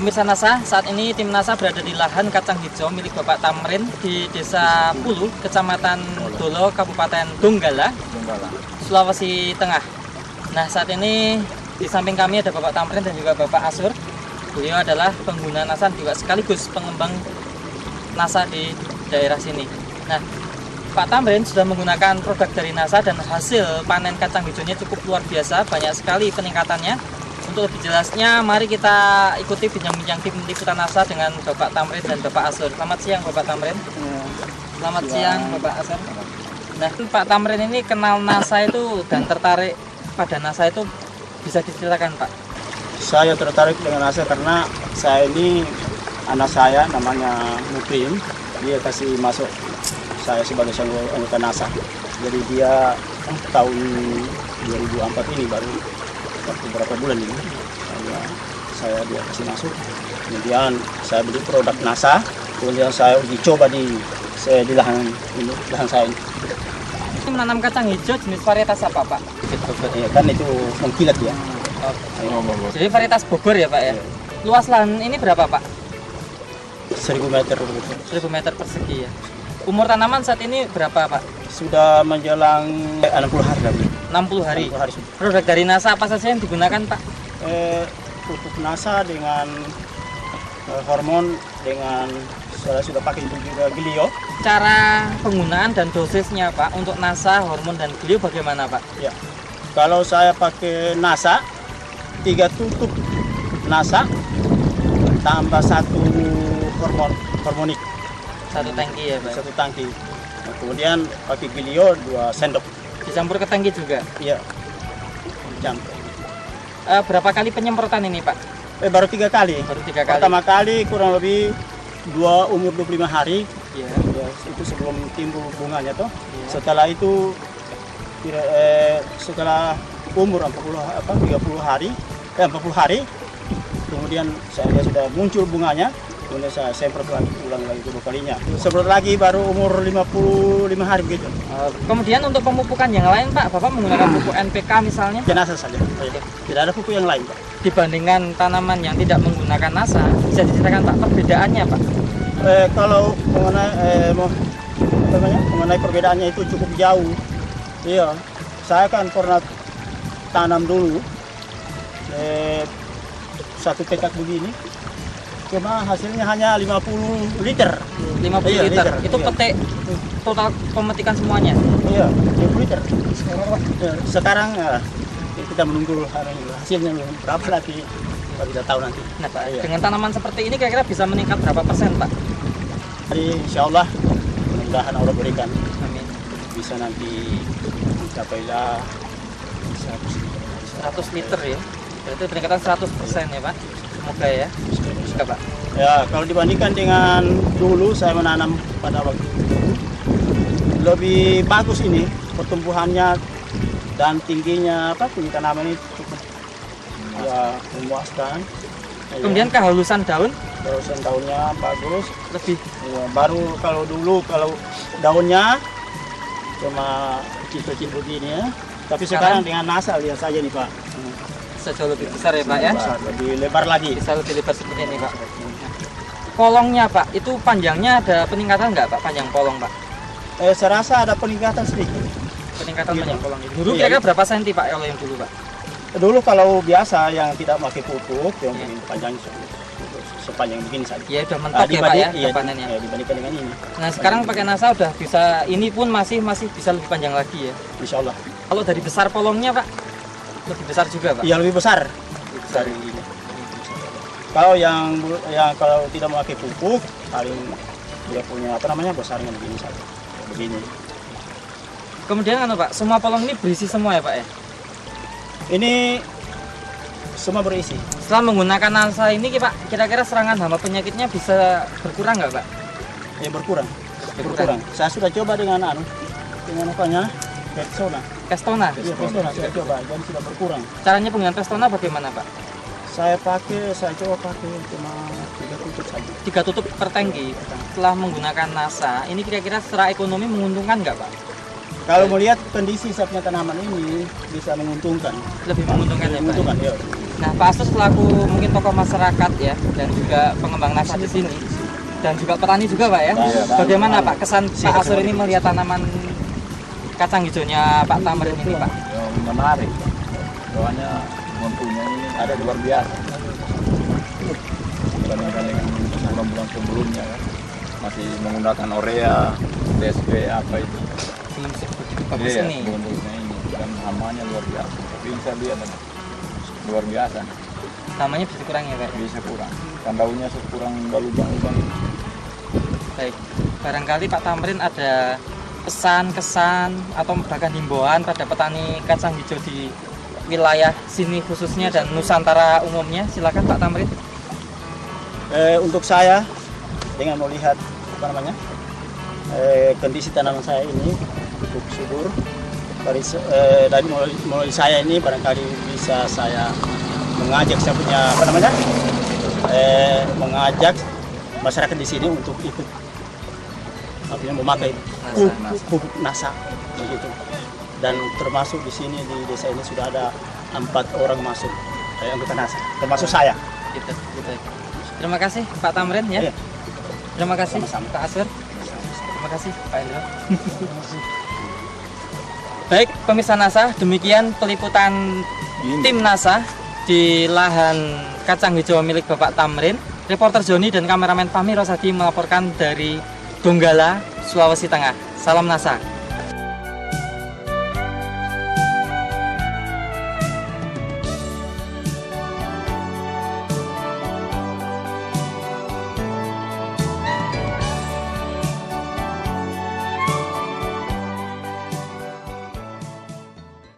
Pemirsa NASA, saat ini tim NASA berada di lahan kacang hijau milik Bapak Tamrin di Desa Pulu, Kecamatan Dolo, Kabupaten Donggala, Sulawesi Tengah. Nah, saat ini di samping kami ada Bapak Tamrin dan juga Bapak Asur. Beliau adalah pengguna NASA juga sekaligus pengembang NASA di daerah sini. Nah, Pak Tamrin sudah menggunakan produk dari NASA dan hasil panen kacang hijaunya cukup luar biasa, banyak sekali peningkatannya. Untuk lebih jelasnya, mari kita ikuti bincang-bincang tim liputan NASA dengan Bapak Tamrin dan Bapak Asur. Selamat siang Bapak Tamrin. Selamat siang Bapak Asur. Nah, Pak Tamrin ini kenal NASA itu dan tertarik pada NASA itu bisa diceritakan Pak? Saya tertarik dengan NASA karena saya ini anak saya namanya Mukrim, dia kasih masuk saya sebagai anggota NASA. Jadi dia tahun 2004 ini baru beberapa bulan ini dia kasih masuk. Kemudian saya beli produk NASA, kemudian saya uji coba di lahan saya ini. Menanam kacang hijau jenis varietas apa Pak? Ya, kan itu mengkilat ya. Jadi varietas Bogor ya Pak ya? Luas lahan ini berapa Pak? 1000 meter. 1000 meter persegi ya. Umur tanaman saat ini berapa Pak? Sudah menjelang 60 hari lagi. 60 hari. 60 hari sudah. Produk dari NASA apa saja yang digunakan Pak? Pupuk NASA dengan hormon, dengan saya sudah pakai juga Glio. Cara penggunaan dan dosisnya Pak untuk NASA, hormon dan Glio bagaimana Pak? Ya. Kalau saya pakai NASA 3 tutup NASA tambah 1 hormonik. 1 tangki ya Pak? 1 tangki. Nah, kemudian pakai Glio 2 sendok. Dicampur ke tangki juga? Iya. Campur. Berapa kali penyemprotan ini Pak? Baru 3 kali. Baru 3 kali. Pertama kali kurang lebih umur 25 hari. Iya. Ya, itu sebelum timbul bunganya toh. Iya. Setelah itu setelah umur 30 hari, 40 hari, kemudian dia sudah muncul bunganya. Kemudian saya semprot lagi, ulang lagi kedua kalinya. Semprot lagi baru umur 55 hari begitu. Kemudian untuk pemupukan yang lain Pak, Bapak menggunakan pupuk NPK misalnya? NASA saja. Tidak ada pupuk yang lain Pak. Dibandingkan tanaman yang tidak menggunakan NASA, bisa diceritakan Pak perbedaannya Pak? Kalau mengenai perbedaannya itu cukup jauh. Iya, saya kan pernah tanam dulu 1 petak begini. Cuma hasilnya hanya 50 liter. 50 liter. Itu iya. petik total pemetikan semuanya. Iya, 50 liter. Sekarang kita menunggu hasilnya berapa nanti, kita tidak tahu nanti. Nah, Pak, iya. dengan tanaman seperti ini kira-kira bisa meningkat berapa persen, Pak? Jadi insya Allah, mudah-mudahan Allah berikan. Amin. Bisa nanti mencapailah 100 liter ya. Berarti peningkatan 100% ya, Pak. Semoga ya. Semoga, Pak. Ya, kalau dibandingkan dengan dulu saya menanam pada waktu itu, lebih bagus ini pertumbuhannya dan tingginya tinggi tanaman ini cukup ya memuaskan. Kemudian kehalusan daun? Kehalusan daunnya bagus. Lebih. Ya, baru kalau dulu daunnya cuma kecil-kecil begini ya. Tapi sekarang dengan NASA lihat saja nih Pak. Bisa jauh lebih besar ya Pak ya? Besar, lebih lebar lagi. Bisa lebih lebar seperti ini Pak. Polongnya Pak, itu panjangnya ada peningkatan nggak Pak? Panjang polong Pak? Saya rasa ada peningkatan sedikit. Peningkatan Gitu. panjang polong itu. Dulu Iya. kira-kira berapa senti Pak kalau yang dulu Pak? Dulu kalau biasa yang tidak pakai pupuk, yang panjang sepanjang begini saja. Ya udah mentok ya Pak ya, iya, panennya. ya, dibandingkan dengan ini. Nah sekarang pakai NASA udah bisa, ini pun masih bisa lebih panjang lagi ya. Insya Allah. Kalau dari besar polongnya Pak, lebih besar juga Pak? Iya lebih besar. Dari ini. Kalau yang kalau tidak memakai pupuk, paling dia punya besarnya begini saja. Begini. Kemudian Pak, semua polong ini berisi semua ya Pak ya? Ini semua berisi. setelah menggunakan NASA ini Pak, kira-kira serangan hama penyakitnya bisa berkurang nggak Pak? Ya berkurang. Saya sudah coba dengan Pestona. Pestona? Iya, Pestona saya coba dan sudah berkurang. Caranya penggunaan Pestona bagaimana Pak? Saya coba pakai cuma 3 tutup saja. 3 tutup per tangki. Setelah menggunakan NASA, ini kira-kira secara ekonomi menguntungkan nggak Pak? Kalau melihat kondisi saya punya tanaman ini bisa menguntungkan. Lebih menguntungkan ya Pak? Menguntungkan, ya. Nah, Pak Astur selaku mungkin tokoh masyarakat ya dan juga pengembang nasa di sini dan juga petani juga Pak ya. Iya, Bagaimana Pak kesan Pak Astur ini melihat tanaman kacang hijaunya Pak Tamrin ini Pak? Yang menarik, soalnya mempunyai ada luar biasa. Dibandingkan dengan bulan-bulan sebelumnya kan, masih menggunakan urea, DSP apa itu. Belum sebegitu bagus Iya, ini. belum bagusnya ini dan hamanya luar biasa. Tapi bisa lihat luar biasa, Namanya bisa kurang ya Pak? bisa kurang. Kan daunnya kurang lubang-lubang. Baik, barangkali Pak Tamrin ada pesan, kesan, atau bahkan himbauan pada petani kacang hijau di wilayah sini khususnya dan Nusantara umumnya. Silakan Pak Tamrin. Untuk saya dengan melihat apa namanya kondisi tanaman saya ini cukup subur. Dari mulai saya ini barangkali bisa saya mengajak saya punya apa namanya mengajak masyarakat di sini untuk ikut artinya memakai pupuk nasa begitu. Dan termasuk di sini di desa ini sudah ada 4 orang masuk anggota nasa termasuk saya. Gitu. Terima kasih Pak Tamrin ya. Iya. Terima kasih Sama-sama. Pak Astur. Terima kasih Pak Indro. Baik, pemirsa NASA, demikian peliputan tim NASA di lahan kacang hijau milik Bapak Tamrin. Reporter Joni dan kameramen Fahmi Rosadi melaporkan dari Donggala, Sulawesi Tengah. Salam NASA.